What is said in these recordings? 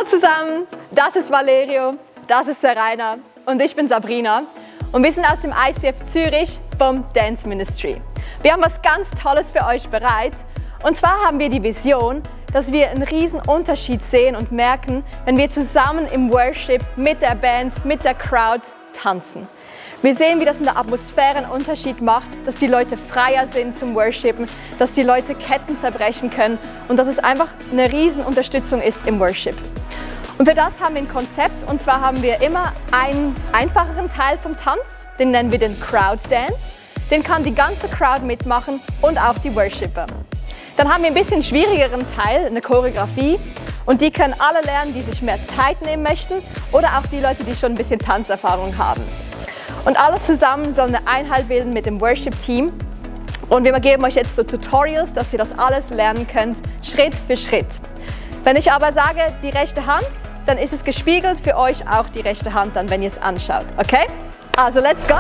zusammen, das ist Valerio, das ist der Rainer und ich bin Sabrina und wir sind aus dem ICF Zürich vom Dance Ministry. Wir haben was ganz Tolles für euch bereit und zwar haben wir die Vision, dass wir einen riesen Unterschied sehen und merken, wenn wir zusammen im Worship mit der Band, mit der Crowd tanzen. Wir sehen, wie das in der Atmosphäre einen Unterschied macht, dass die Leute freier sind zum Worshipen, dass die Leute Ketten zerbrechen können und dass es einfach eine riesen Unterstützung ist im Worship. Und für das haben wir ein Konzept und zwar haben wir immer einen einfacheren Teil vom Tanz, den nennen wir den Crowd Dance. Den kann die ganze Crowd mitmachen und auch die Worshipper. Dann haben wir ein bisschen schwierigeren Teil, eine Choreografie und die können alle lernen, die sich mehr Zeit nehmen möchten oder auch die Leute, die schon ein bisschen Tanzerfahrung haben. Und alles zusammen soll eine Einheit bilden mit dem Worship-Team. Und wir geben euch jetzt so Tutorials, dass ihr das alles lernen könnt, Schritt für Schritt. Wenn ich aber sage, die rechte Hand, dann ist es gespiegelt für euch auch die rechte Hand, dann, wenn ihr es anschaut. Okay? Also, let's go!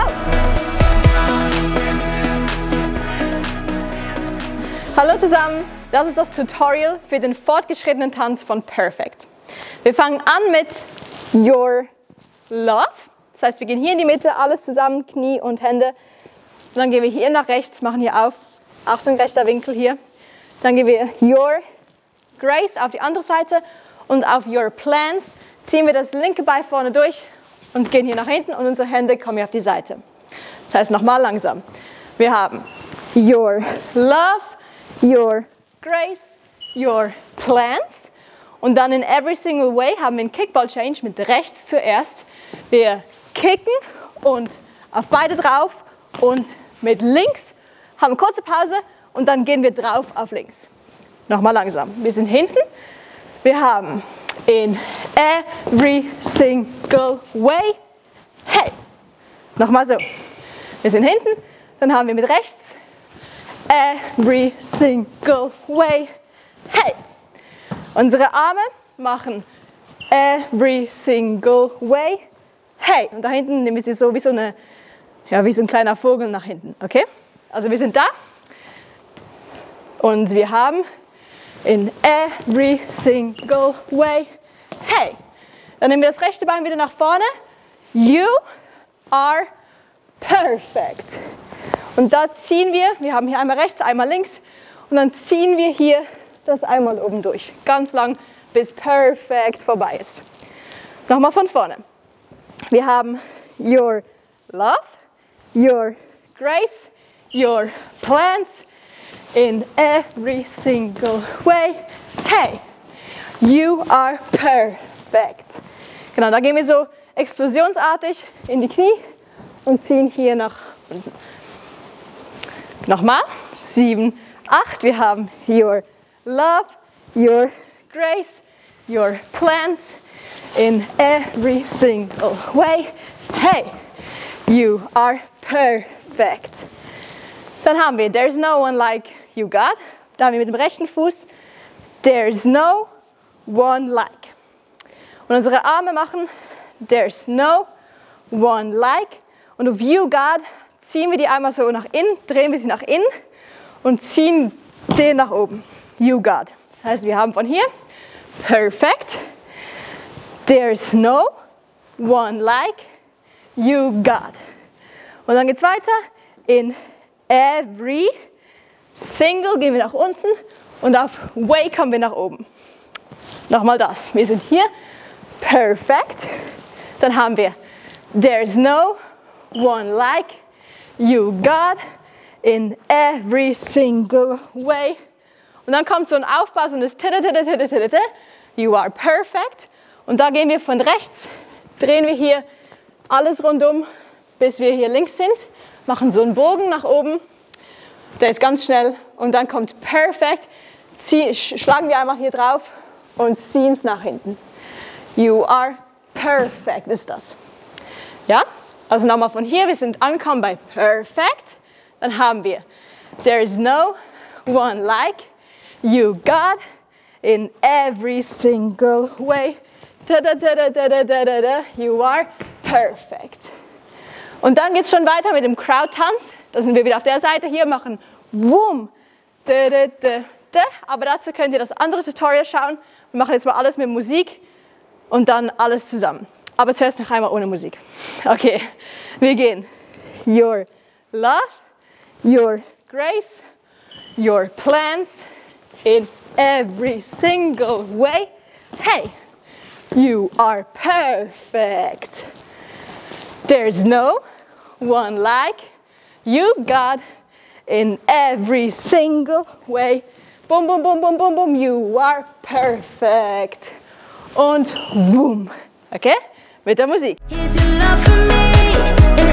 Hallo zusammen, das ist das Tutorial für den fortgeschrittenen Tanz von Perfect. Wir fangen an mit Your Love. Das heißt, wir gehen hier in die Mitte, alles zusammen, Knie und Hände. Und dann gehen wir hier nach rechts, machen hier auf. Achtung, rechter Winkel hier. Dann gehen wir Your Grace auf die andere Seite. Und auf Your Plans ziehen wir das linke Bein vorne durch und gehen hier nach hinten. Und unsere Hände kommen hier auf die Seite. Das heißt, nochmal langsam. Wir haben Your Love, Your Grace, Your Plans. Und dann in Every Single Way haben wir einen Kickball Change mit rechts zuerst. Wir kicken und auf beide drauf und mit links haben eine kurze Pause und dann gehen wir drauf auf links. Nochmal langsam. Wir sind hinten. Wir haben in Every Single Way. Hey. Nochmal so. Wir sind hinten. Dann haben wir mit rechts. Every Single Way. Hey. Unsere Arme machen Every Single Way. Hey, und da hinten nehmen wir sie so wie so ein kleiner Vogel nach hinten, okay? Also wir sind da und wir haben in Every Single Way, hey. Dann nehmen wir das rechte Bein wieder nach vorne. You are perfect. Und da ziehen wir haben hier einmal rechts, einmal links und dann ziehen wir hier das einmal oben durch, ganz lang, bis perfect vorbei ist. Nochmal von vorne. Wir haben Your Love, Your Grace, Your Plans in Every Single Way. Hey, you are perfect. Genau, da gehen wir so explosionsartig in die Knie und ziehen hier nach unten. Nochmal, 7, 8. Wir haben Your Love, Your Grace, Your Plans in Every Single Way. Hey, you are perfect. Dann haben wir There's no one like you, God. Da haben wir mit dem rechten Fuß There's no one like. Und unsere Arme machen There's no one like. Und auf You, God, ziehen wir die einmal so nach innen, drehen wir sie nach innen und ziehen den nach oben. You, God. Das heißt, wir haben von hier Perfect. There's no one like you, God. Und dann geht es weiter. In Every Single gehen wir nach unten und auf Way kommen wir nach oben. Nochmal das. Wir sind hier. Perfect. Dann haben wir There's no one like you, God. In Every Single Way. Und dann kommt so ein Aufbau, so ein You are perfect. Und da gehen wir von rechts, drehen wir hier alles rundum, bis wir hier links sind, machen so einen Bogen nach oben, der ist ganz schnell und dann kommt Perfect, schlagen wir einmal hier drauf und ziehen es nach hinten. You are perfect ist das. Ja, also nochmal von hier, wir sind angekommen bei Perfect, dann haben wir There is no one like you, God, in every single way. Da, da, da, da, da, da, da, da. You are perfect. Und dann geht es schon weiter mit dem Crowd-Tanz. Da sind wir wieder auf der Seite hier, machen Wum. Da, da, da, da. Aber dazu könnt ihr das andere Tutorial schauen. Wir machen jetzt mal alles mit Musik. und dann alles zusammen. Aber zuerst noch einmal ohne Musik. Okay, wir gehen. Your love, your grace, your plans in every single way. Hey, you are perfect. There's no one like you, God, in every single way. Boom, boom, boom, boom, boom, boom, you are perfect. Und boom. Okay? Mit der Musik. Here's your love for me.